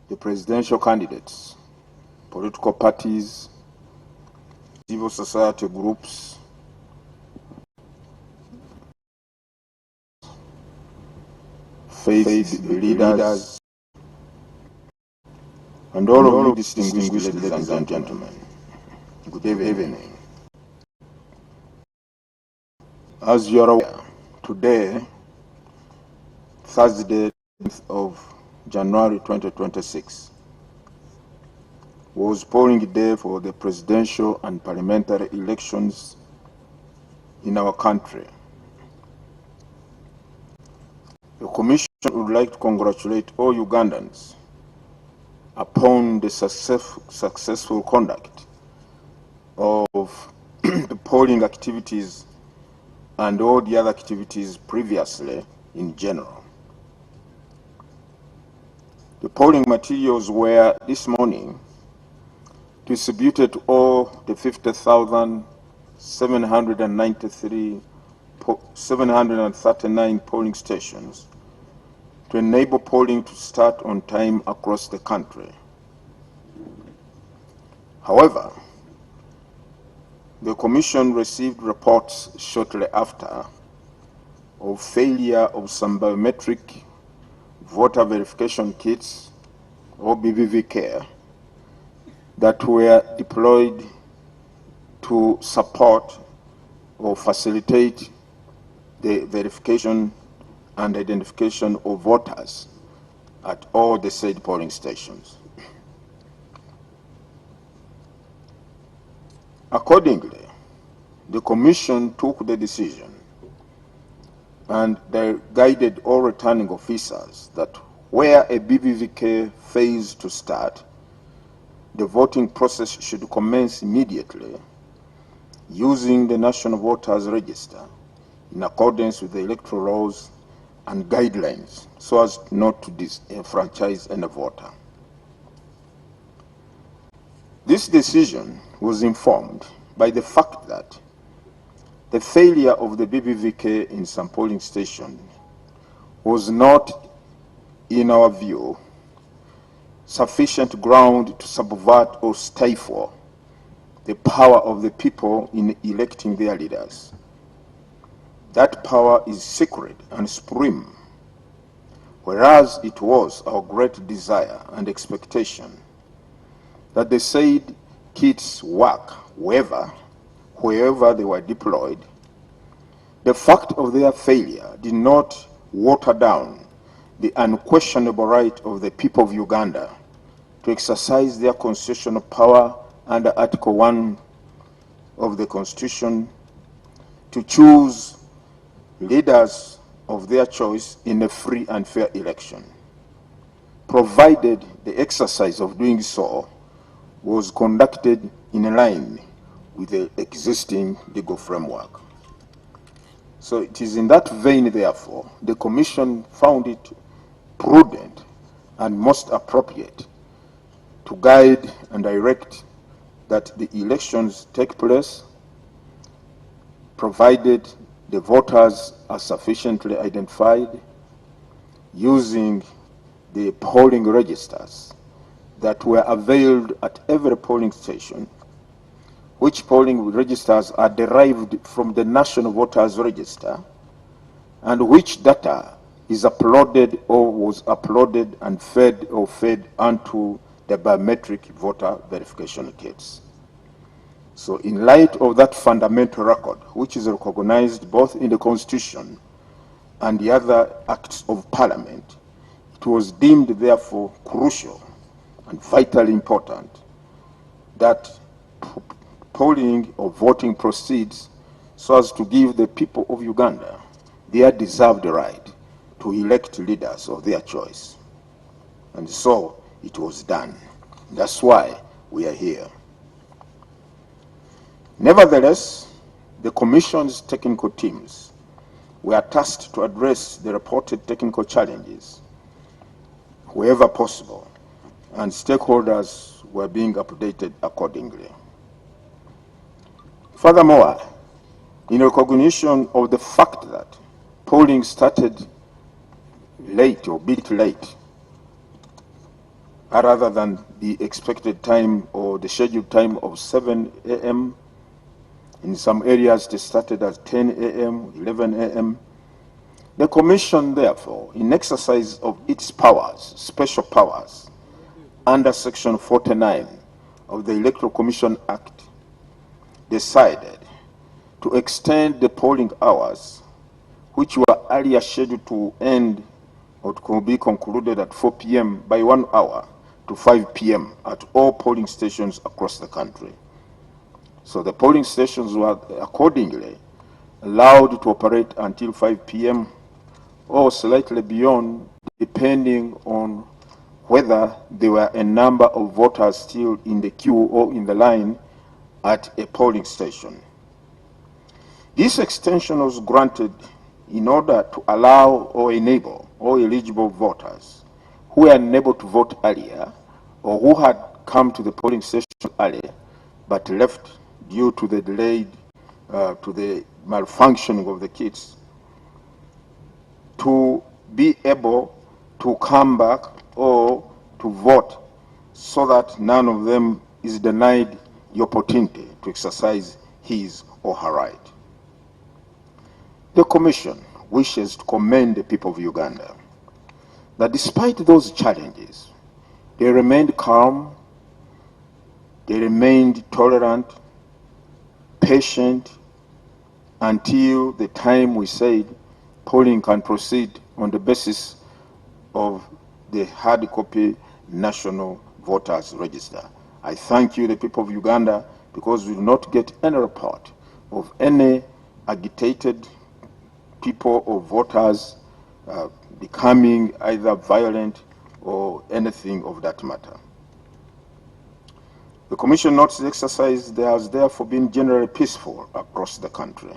the presidential candidates, political parties, civil society groups, faith leaders, and all of you distinguished ladies and gentlemen. Good evening. As you are aware, today, Thursday, 10th of January 2026, was polling day for the presidential and parliamentary elections in our country. The Commission would like to congratulate all Ugandans upon the successful conduct of the polling activities and all the other activities previously in general. The polling materials were this morning distributed to all the 739 polling stations to enable polling to start on time across the country. However, the Commission received reports shortly after of failure of some biometric voter verification kits, or BVVK, that were deployed to support or facilitate the verification and identification of voters at all the said polling stations. Accordingly, the Commission took the decision and they guided all returning officers that where a BVVK fails to start, the voting process should commence immediately using the National Voters Register in accordance with the electoral laws and guidelines so as not to disenfranchise any voter. This decision was informed by the fact that the failure of the BVVK in some polling stations was not, in our view, sufficient ground to subvert or stifle the power of the people in electing their leaders. That power is sacred and supreme, whereas it was our great desire and expectation that the said kits work wherever they were deployed. The fact of their failure did not water down the unquestionable right of the people of Uganda to exercise their constitutional power under Article 1 of the Constitution to choose leaders of their choice in a free and fair election, provided the exercise of doing so was conducted in line with the existing legal framework. So it is in that vein, therefore, the Commission found it prudent and most appropriate to guide and direct that the elections take place, provided the voters are sufficiently identified using the polling registers that were availed at every polling station, which polling registers are derived from the National Voters Register, and which data is uploaded or was uploaded and fed onto the biometric voter verification kits. So in light of that fundamental record, which is recognized both in the Constitution and the other acts of Parliament, it was deemed therefore crucial and vitally important that polling or voting proceeds so as to give the people of Uganda their deserved right to elect leaders of their choice. And so it was done. That's why we are here. Nevertheless, the Commission's technical teams were tasked to address the reported technical challenges wherever possible, and stakeholders were being updated accordingly. Furthermore, in recognition of the fact that polling started late or a bit late, rather than the expected time or the scheduled time of 7 a.m. In some areas, they started at 10 a.m., 11 a.m. The Commission, therefore, in exercise of its powers, special powers, under Section 49 of the Electoral Commission Act, decided to extend the polling hours, which were earlier scheduled to end or to be concluded at 4 p.m. by 1 hour to 5 p.m. at all polling stations across the country. So the polling stations were accordingly allowed to operate until 5 p.m. or slightly beyond, depending on whether there were a number of voters still in the queue or in the line at a polling station. This extension was granted in order to allow or enable all eligible voters who were unable to vote earlier or who had come to the polling station earlier but left due to the delayed, to the malfunctioning of the kits, to be able to come back or to vote so that none of them is denied the opportunity to exercise his or her right. The Commission wishes to commend the people of Uganda that despite those challenges, they remained calm, they remained tolerant, patient, until the time we said polling can proceed on the basis of the hard copy National Voters Register. I thank you, the people of Uganda, because we do not get any report of any agitated people or voters becoming either violent or anything of that matter. The Commission notes the exercise there has therefore been generally peaceful across the country.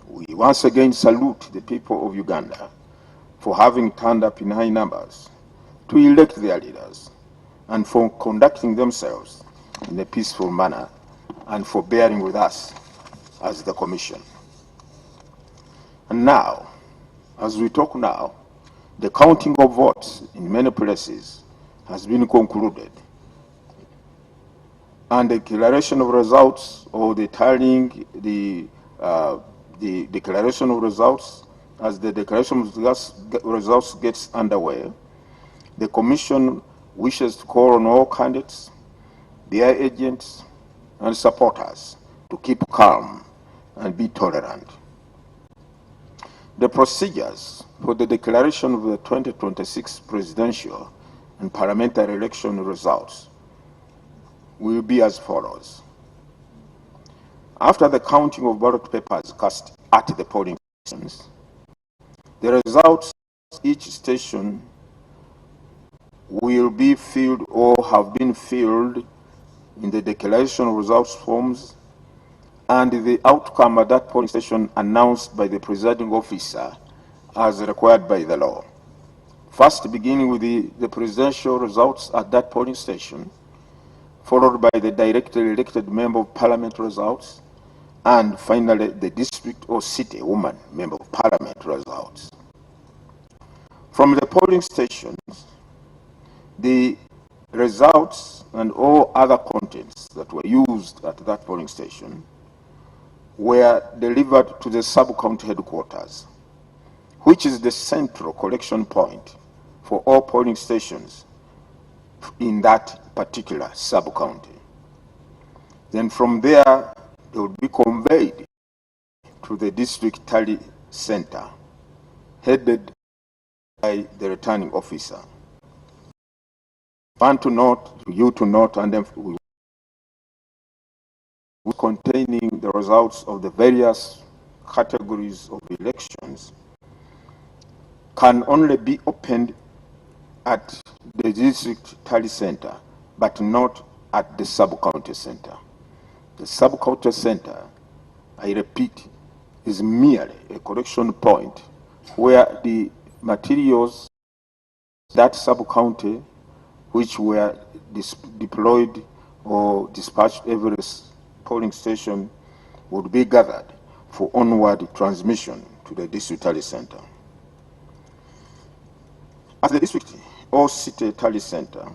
We once again salute the people of Uganda for having turned up in high numbers to elect their leaders and for conducting themselves in a peaceful manner and for bearing with us as the Commission. And now, as we talk now, the counting of votes in many places has been concluded, and the declaration of results or the tallying, the declaration of results, as the declaration of results gets underway, the Commission wishes to call on all candidates, their agents, and supporters to keep calm and be tolerant. The procedures for the declaration of the 2026 presidential and parliamentary election results will be as follows. After the counting of ballot papers cast at the polling stations, the results of each station will be filled or have been filled in the declaration of results forms, and the outcome at that polling station announced by the presiding officer as required by the law. First, beginning with the presidential results at that polling station, followed by the directly elected member of parliament results, and finally the district or city woman member of parliament results. From the polling stations, the results and all other contents that were used at that polling station were delivered to the sub-county headquarters, which is the central collection point for all polling stations in that particular sub-county. Then from there, they will be conveyed to the district tally center, headed by the returning officer. For you to note, and then containing the results of the various categories of elections can only be opened at the district tally center, but not at the sub-county center. The sub-county center, I repeat, is merely a collection point where the materials that sub-county which were deployed or dispatched every polling station would be gathered for onward transmission to the district tally center. At the district or city tally center,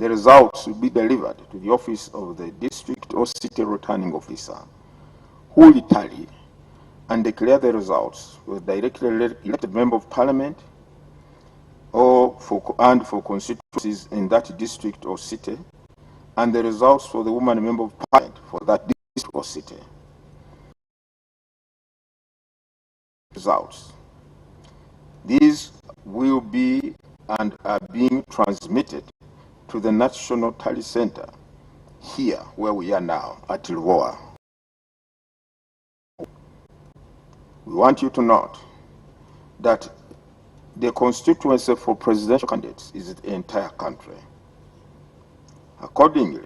the results will be delivered to the office of the district or city returning officer, who will tally and declare the results with directly elected member of parliament or for constituencies in that district or city, and the results for the woman member of parliament for that district or city. Results. These will be and are being transmitted to the National Tally Center here where we are now at Luoa. We want you to note that the constituency for presidential candidates is the entire country. Accordingly,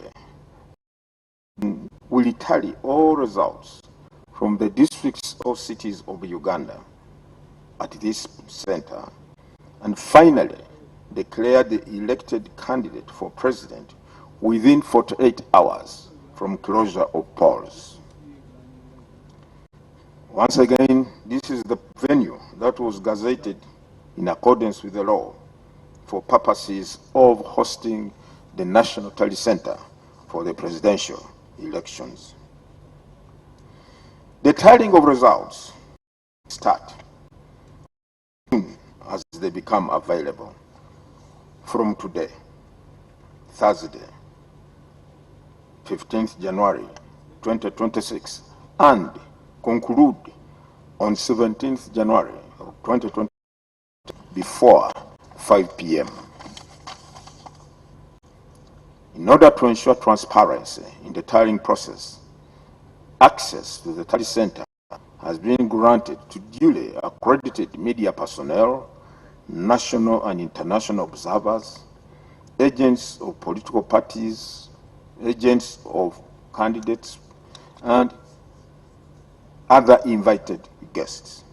we tally all results from the districts or cities of Uganda at this center, and finally declare the elected candidate for president within 48 hours from closure of polls. Once again, this is the venue that was gazetted in accordance with the law for purposes of hosting the National Tally Center for the presidential elections. The tallying of results start as they become available from today, Thursday, 15th January 2026, and conclude on 17th January of 2020 before 5 p.m. In order to ensure transparency in the tallying process, access to the Tally Center has been granted to duly accredited media personnel, national and international observers, agents of political parties, agents of candidates, and other invited guests.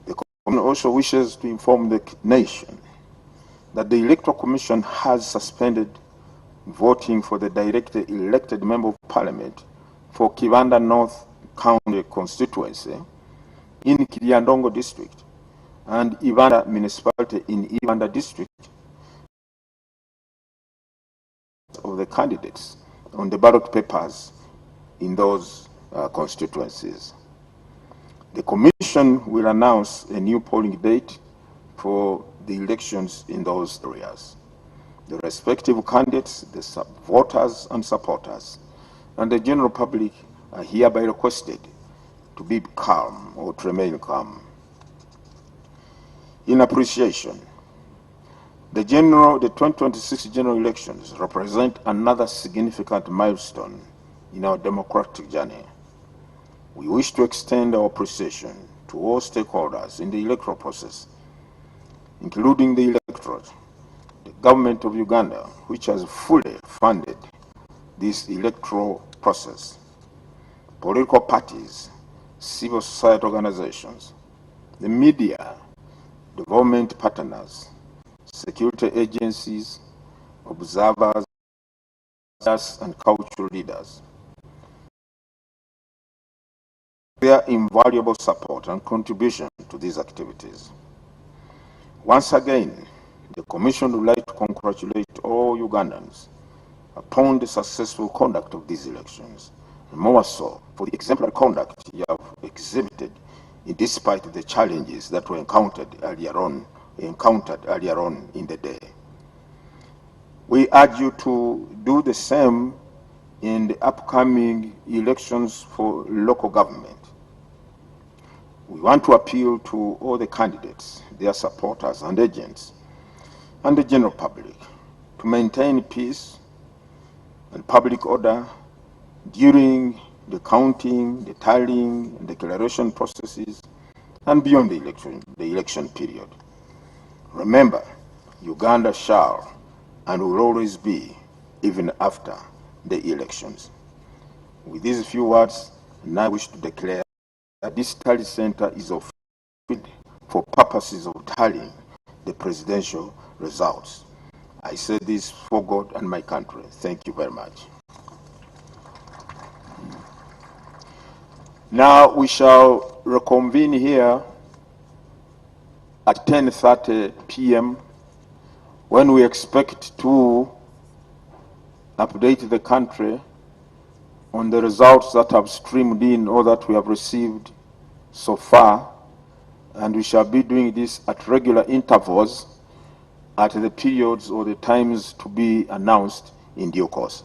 The Commission also wishes to inform the nation that the Electoral Commission has suspended voting for the directly elected Member of Parliament for Kibanda North County constituency in Kiriandongo district and Ibanda municipality in Ibanda district of the candidates on the ballot papers in those constituencies. The Commission will announce a new polling date for the elections in those areas. The respective candidates, the voters and supporters, and the general public are hereby requested to be calm or to remain calm. In appreciation, the 2026 general elections represent another significant milestone in our democratic journey. We wish to extend our appreciation to all stakeholders in the electoral process, including the electorate, the government of Uganda, which has fully funded this electoral process, political parties, civil society organizations, the media, development partners, security agencies, observers, and cultural leaders. Their invaluable support and contribution to these activities. Once again, the Commission would like to congratulate all Ugandans upon the successful conduct of these elections, and more so for the exemplary conduct you have exhibited despite the challenges that were encountered earlier on in the day. We urge you to do the same in the upcoming elections for local government. We want to appeal to all the candidates, their supporters and agents, and the general public to maintain peace and public order during the counting, the tallying, and declaration processes, and beyond the election period. Remember, Uganda shall and will always be, even after the elections. With these few words, now I wish to declare that this Tally Center is officially for purposes of tallying the presidential results. I say this for God and my country. Thank you very much. Now we shall reconvene here at 10:30 p.m. when we expect to update the country on the results that have streamed in or that we have received so far, and we shall be doing this at regular intervals at the periods or the times to be announced in due course.